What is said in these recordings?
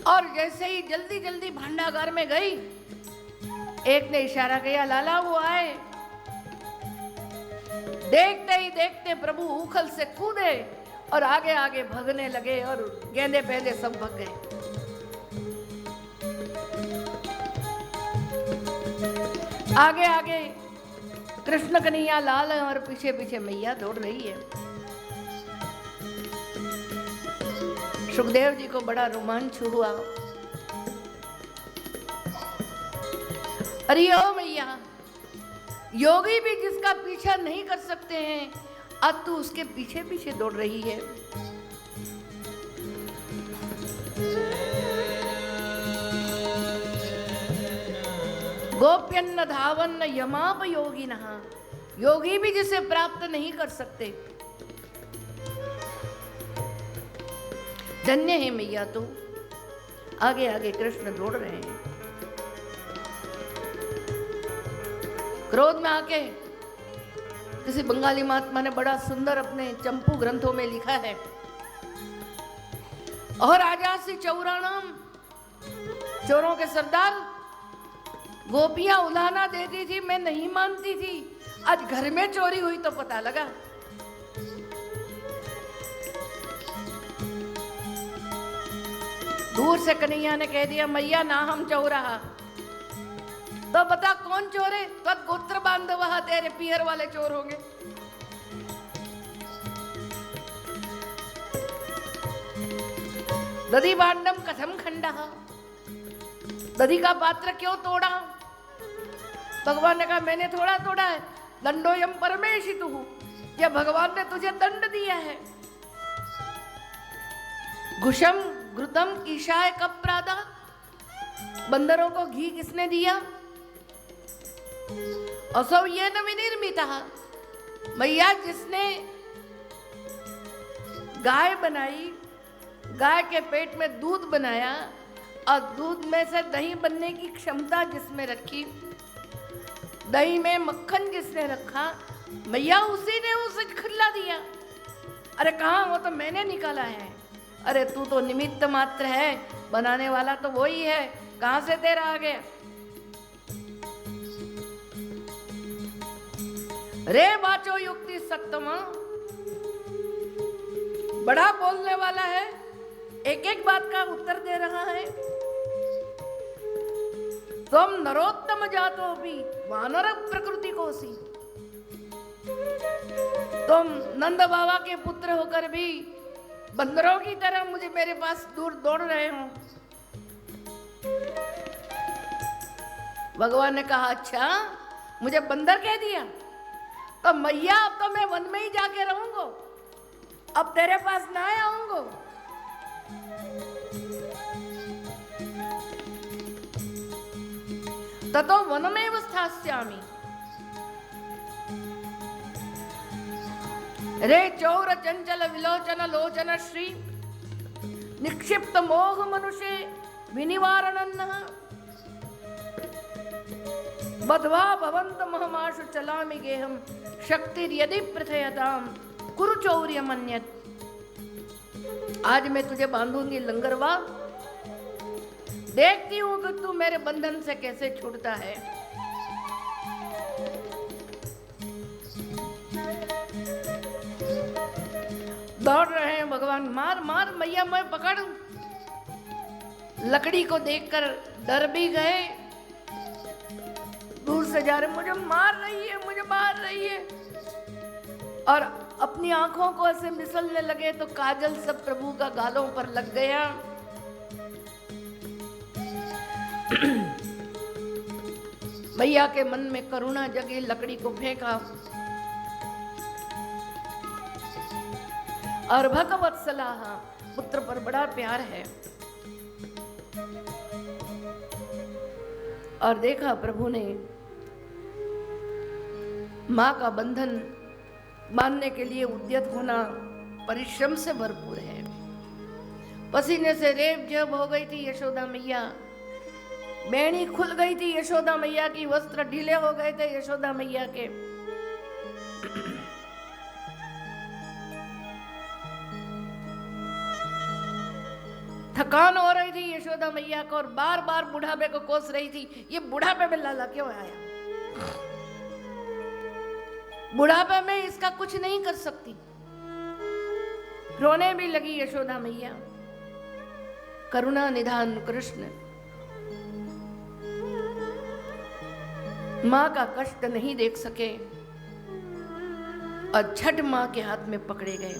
और जैसे ही जल्दी जल्दी भांडागार में गई, एक ने इशारा किया, लाला वो आए। देखते ही देखते प्रभु उखल से कूदे और आगे आगे भगने लगे और गेंदे पहले सब भग गए। आगे आगे कृष्ण कन्हैया लाल है और पीछे पीछे मैया दौड़ रही है। सुखदेव जी को बड़ा रोमांच हुआ। अरे ओ मैया, योगी भी जिसका पीछा नहीं कर सकते हैं, अब तू उसके पीछे पीछे दौड़ रही है। गोप्यन्न धावन्न यमाप योगिनः, योगी भी जिसे प्राप्त नहीं कर सकते। धन्य है मैया तू। आगे आगे कृष्ण दौड़ रहे हैं। क्रोध में आके किसी बंगाली महात्मा ने बड़ा सुंदर अपने चंपू ग्रंथों में लिखा है, और आजासी चौराणाम, चोरों के सरदार, गोपियां उलाहना देती थी, मैं नहीं मानती थी। आज घर में चोरी हुई तो पता लगा। दूर से कन्हैया ने कह दिया, मैया ना हम चौराहा। तो बता कौन चोर है? तो गोत्र बांधव तेरे पीहर वाले चोर होंगे। दधी भांडम कथम खंडः, दधी का पात्र क्यों तोड़ा? भगवान ने कहा मैंने थोड़ा तोड़ा है, दंडोयम परमेशितुः, ये भगवान ने तुझे दंड दिया है। घुषम घृतम ईशाय कब प्रादा, बंदरों को घी किसने दिया? असौ ये न विनिर्मितः, मैया जिसने गाय बनाई, गाय के पेट में दूध बनाया और दूध में से दही बनने की क्षमता जिसमें रखी, दही में मक्खन जिसने रखा, मैया उसी ने उसे खिला दिया। अरे कहाँ, वो तो मैंने निकाला है। अरे तू तो निमित्त मात्र है, बनाने वाला तो वही है, कहां से तेरा आ गया? रे बाचो युक्ति सत्तमा, बड़ा बोलने वाला है, एक एक बात का उत्तर दे रहा है। तुम नरोत्तम जातो भी वानर प्रकृति को सी, तुम नंद बाबा के पुत्र होकर भी बंदरों की तरह मुझे मेरे पास दूर दौड़ रहे हो। भगवान ने कहा अच्छा मुझे बंदर कह दिया, तो मैया अब तो मैं वन में ही जाके रहूंगा, अब तेरे पास ना आऊंगा। ततो वनमेव स्थास्यामि, रे चौर चंचल विलोचन लोचन श्री, निक्षिप्त मोह मनुष्य विनिवारणन्नः, बद्ध्वा भवन्त महमाशु चलामि गेहम, शक्तिर्यदि प्रथयताम कुरु चौर्यमन्यत्। आज मैं तुझे बांधूंगी लंगरवा, देखती हूं कि तू मेरे बंधन से कैसे छूटता है। दौड़ रहे हैं भगवान, मार मार मैया मैं पकड़। लकड़ी को देखकर डर भी गए, दूर से जा रहे मुझे मार रही है, मुझे मार रही है, और अपनी आंखों को ऐसे मिसलने लगे तो काजल सब प्रभु का गालों पर लग गया। मैया के मन में करुणा जगी, लकड़ी को फेंका और भगवत्सला, पुत्र पर बड़ा प्यार है। और देखा प्रभु ने मां का बंधन बांधने के लिए उद्यत होना परिश्रम से भरपूर है। पसीने से रेब जब हो गई थी यशोदा मैया, बेणी खुल गई थी यशोदा मैया की, वस्त्र ढीले हो गए थे यशोदा मैया के। थकान हो रही थी यशोदा मैया को और बार बार बुढ़ापे को कोस रही थी, ये बुढ़ापे में लाला क्यों आया? बुढ़ापे में इसका कुछ नहीं कर सकती। रोने भी लगी यशोदा मैया। करुणा निधान कृष्ण मां का कष्ट नहीं देख सके और झट मां के हाथ में पकड़े गए।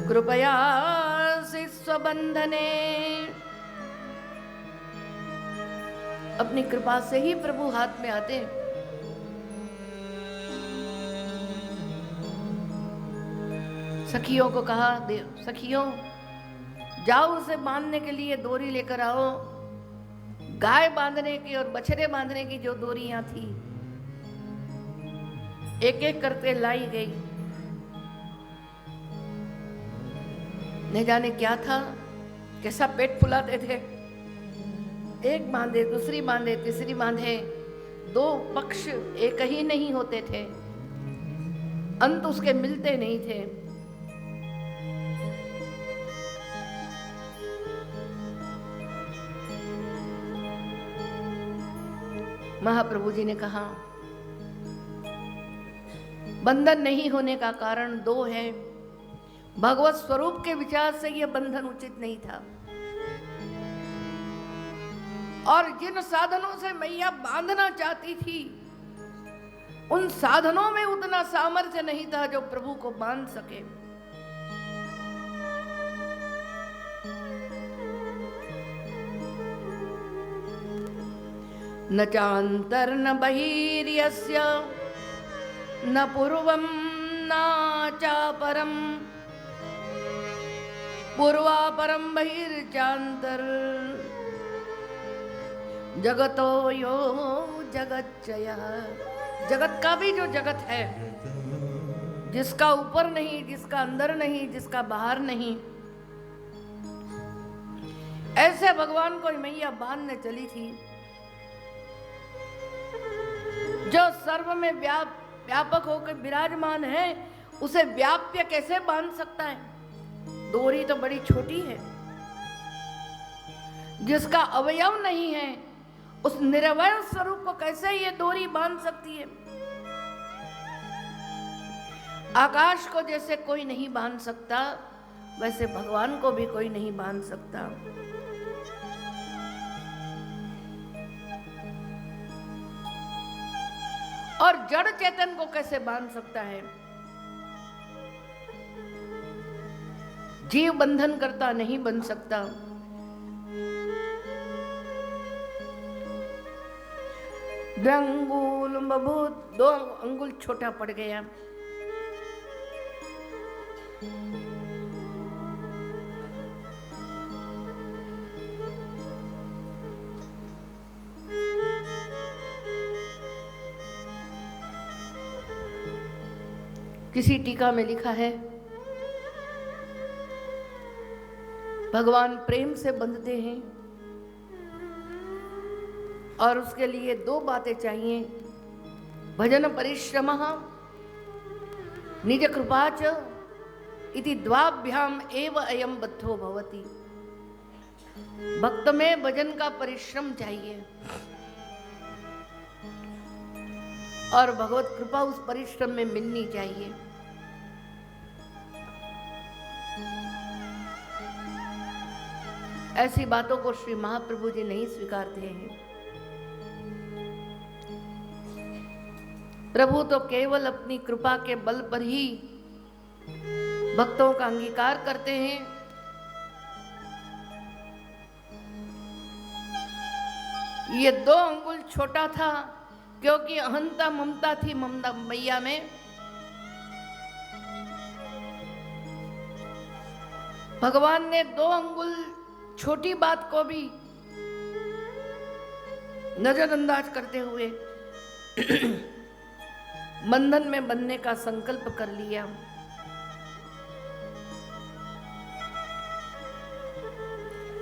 कृपया स्वबंधने, अपनी कृपा से ही प्रभु हाथ में आते। सखियों को कहा, सखियों जाओ उसे बांधने के लिए डोरी लेकर आओ। गाय बांधने की और बछड़े बांधने की जो डोरियां थी एक एक करके लाई गई। न जाने क्या था, कैसा पेट फुलाते थे। एक बांधे, दूसरी बांधे, तीसरी बांधे, दो पक्ष एक ही नहीं होते थे, अंत उसके मिलते नहीं थे। महाप्रभु जी ने कहा बंधन नहीं होने का कारण दो है। भगवत स्वरूप के विचार से यह बंधन उचित नहीं था, और जिन साधनों से मैया बांधना चाहती थी उन साधनों में उतना सामर्थ्य नहीं था जो प्रभु को बांध सके। न चांतर न बहिर्यस्य न पूर्वं न चापरं पूर्वापरं बहिर्चांतर जगतो यो जगच्चयः। जगत का भी जो जगत है, जिसका ऊपर नहीं, जिसका अंदर नहीं, जिसका बाहर नहीं, ऐसे भगवान को मैया बांधने चली थी। जो सर्व में व्यापक होकर विराजमान है उसे व्याप्य कैसे बांध सकता है? डोरी तो बड़ी छोटी है। जिसका अवयव नहीं है उस निरवय स्वरूप को कैसे ये डोरी बांध सकती है? आकाश को जैसे कोई नहीं बांध सकता, वैसे भगवान को भी कोई नहीं बांध सकता। और जड़ चेतन को कैसे बांध सकता है? जीव बंधन करता नहीं बन सकता। अंगुल बबूत, 2 अंगुल छोटा पड़ गया। किसी टीका में लिखा है भगवान प्रेम से बंधते हैं और उसके लिए 2 बातें चाहिए, भजन परिश्रमः निज कृपाच इति द्वाभ्याम एव अयम बद्धो भवति। भक्त में भजन का परिश्रम चाहिए और भगवत कृपा उस परिश्रम में मिलनी चाहिए। ऐसी बातों को श्री महाप्रभु जी नहीं स्वीकारते हैं। प्रभु तो केवल अपनी कृपा के बल पर ही भक्तों का अंगीकार करते हैं। ये 2 अंगुल छोटा था क्योंकि अहंता ममता थी ममता मैया में। भगवान ने 2 अंगुल छोटी बात को भी नजरअंदाज करते हुए बंधन में बनने का संकल्प कर लिया।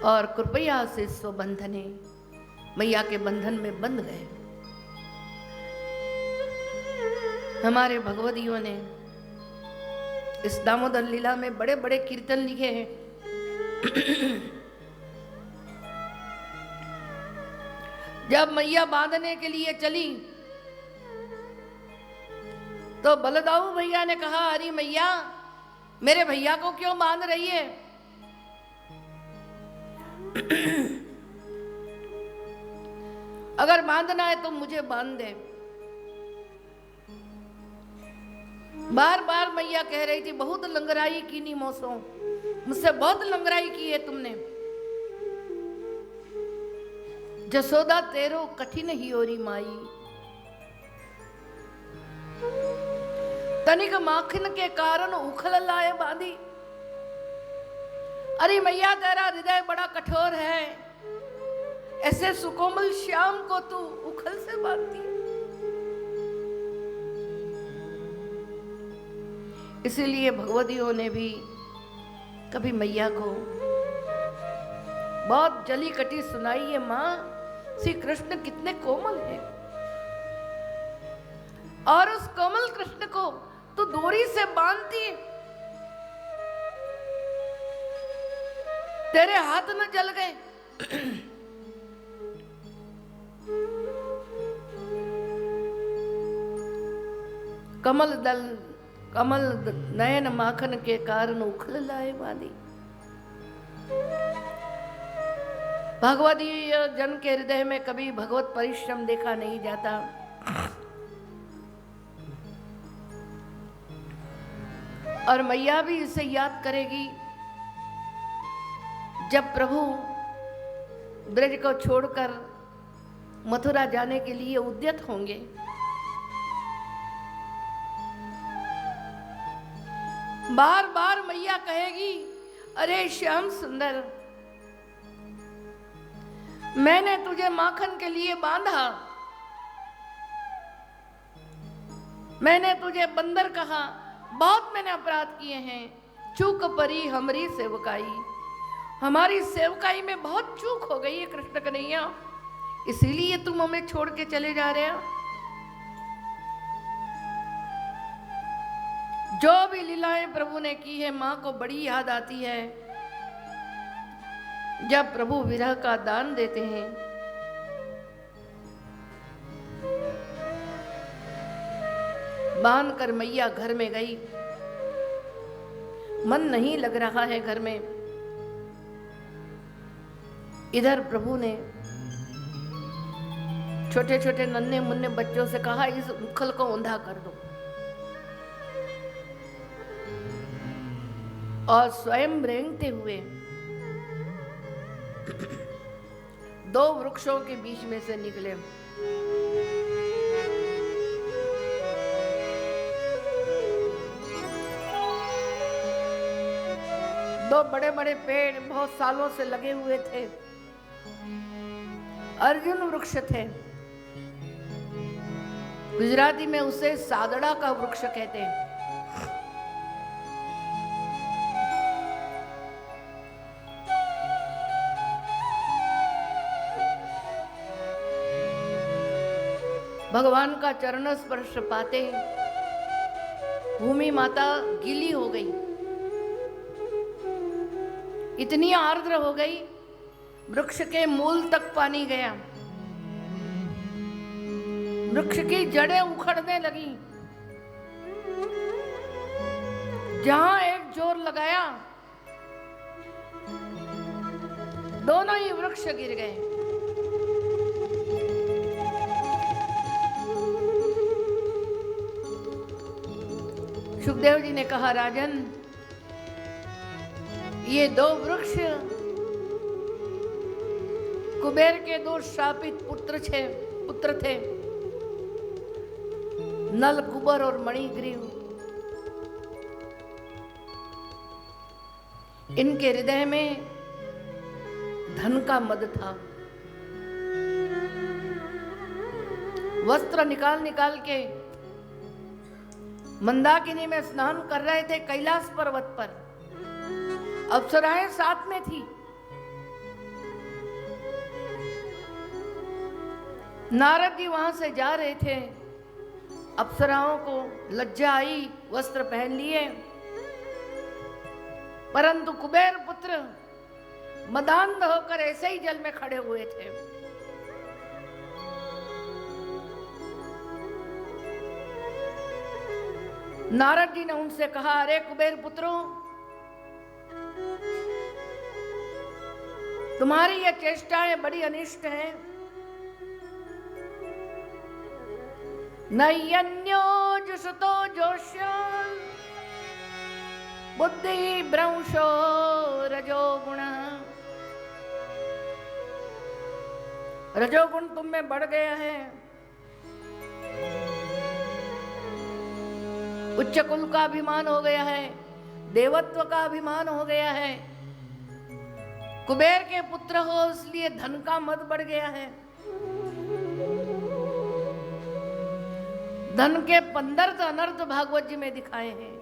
और कृपया से स्वबंधने, मैया के बंधन में बंध गए। हमारे भगवदियों ने इस दामोदर लीला में बड़े बड़े कीर्तन लिखे हैं। जब मैया बांधने के लिए चली तो बलदाऊ भैया ने कहा, अरे मैया मेरे भैया को क्यों बांध रही है? अगर बांधना है तो मुझे बांध दे। बार बार मैया कह रही थी, बहुत लंगराई की नी मौसों, मुझसे बहुत लंगराई की है तुमने। जसोदा तेरो कठिन ही ओरी माई, तनिक माखन के कारण उखल लाए बांधी। अरे मैया तेरा हृदय बड़ा कठोर है, ऐसे सुकोमल श्याम को तू उखल से बांधती। इसीलिए भगवतियों ने भी कभी मैया को बहुत जली कटी सुनाई है, मां श्री कृष्ण कितने कोमल हैं, और उस कोमल कृष्ण को तू डोरी से बांधती, तेरे हाथ न जल गए? कमल नयन माखन के कारण उखल लाए बांधी। भगवती जन के हृदय में कभी भगवत परिश्रम देखा नहीं जाता। और मैया भी इसे याद करेगी जब प्रभु ब्रज को छोड़कर मथुरा जाने के लिए उद्यत होंगे। बार बार मैया कहेगी, अरे श्याम सुंदर, मैंने तुझे माखन के लिए बांधा, मैंने तुझे बंदर कहा, बहुत मैंने अपराध किए हैं, चूक परी हमारी सेवकाई, हमारी सेवकाई में बहुत चूक हो गई है कृष्ण कन्हैया, इसीलिए तुम हमें छोड़ के चले जा रहे हो। जो भी लीलाएं प्रभु ने की है, मां को बड़ी याद आती है जब प्रभु विरह का दान देते हैं। बांध कर मैया घर में गई, मन नहीं लग रहा है घर में। इधर प्रभु ने छोटे छोटे नन्हे मुन्ने बच्चों से कहा, इस उखल को औंधा कर दो, और स्वयं रेंगते हुए दो वृक्षों के बीच में से निकले। दो बड़े बड़े पेड़ बहुत सालों से लगे हुए थे, अर्जुन वृक्ष थे, गुजराती में उसे सादड़ा का वृक्ष कहते हैं। भगवान का चरण स्पर्श पाते भूमि माता गीली हो गई, इतनी आर्द्र हो गई, वृक्ष के मूल तक पानी गया, वृक्ष की जड़ें उखड़ने लगी। जहां एक जोर लगाया, दोनों ही वृक्ष गिर गए। सुखदेव जी ने कहा, राजन, ये दो वृक्ष कुबेर के दो शापित पुत्र थे, नल कुबर और मणिग्रीव। इनके हृदय में धन का मद था। वस्त्र निकाल निकाल के मंदाकिनी में स्नान कर रहे थे कैलाश पर्वत पर। अप्सराएं साथ में थी। नारद जी वहां से जा रहे थे, अप्सराओं को लज्जा आई, वस्त्र पहन लिए, परंतु कुबेर पुत्र मदान्ध होकर ऐसे ही जल में खड़े हुए थे। नारद जी ने उनसे कहा, अरे कुबेर पुत्रों, तुम्हारी ये चेष्टाएं बड़ी अनिष्ट हैं। नयन्यो जुषतो जोष्य बुद्धि भ्रंशो रजोगुण। रजोगुण तुम में बढ़ गया है, उच्च कुल का अभिमान हो गया है, देवत्व का अभिमान हो गया है, कुबेर के पुत्र हो इसलिए धन का मद बढ़ गया है। धन के 15 अनर्थ भागवत जी में दिखाए हैं।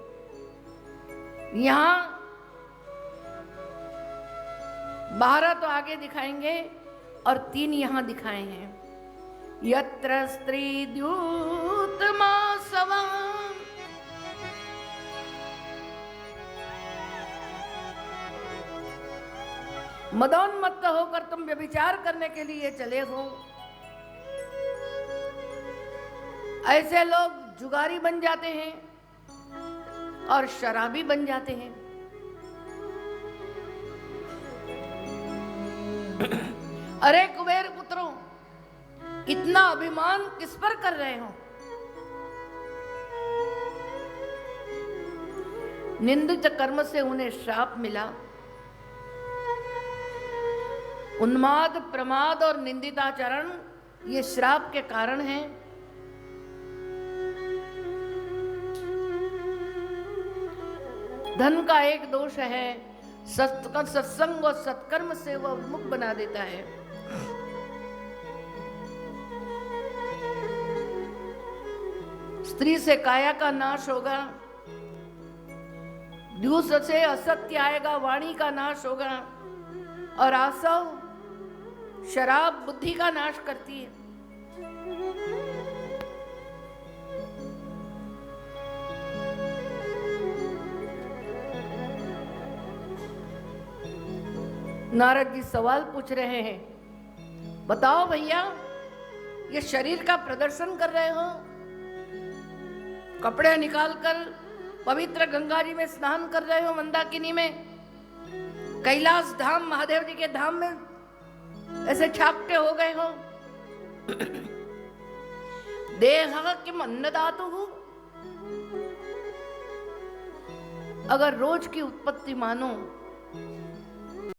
यहां 12 तो आगे दिखाएंगे और 3 यहां दिखाए हैं। यत्र स्त्री द्यूतमासवा मदोन्मत्त होकर तुम व्यभिचार करने के लिए चले हो। ऐसे लोग जुगारी बन जाते हैं और शराबी बन जाते हैं। अरे कुबेर पुत्रों, इतना अभिमान किस पर कर रहे हो? निंदित कर्म से उन्हें श्राप मिला। उन्माद, प्रमाद और निंदिताचरण ये श्राप के कारण हैं। धन का एक दोष है, सत्संग और सत्कर्म से वह उन्मुख बना देता है। स्त्री से काया का नाश होगा, द्यूस से असत्य आएगा, वाणी का नाश होगा, और आसव शराब बुद्धि का नाश करती है। नारद जी सवाल पूछ रहे हैं, बताओ भैया, ये शरीर का प्रदर्शन कर रहे हो, कपड़े निकालकर पवित्र गंगा जी में स्नान कर रहे हो, मंदाकिनी में, कैलाश धाम महादेव जी के धाम में ऐसे छापटे हो गए हो। देह किम अन्नदातु हूं। अगर रोज की उत्पत्ति मानो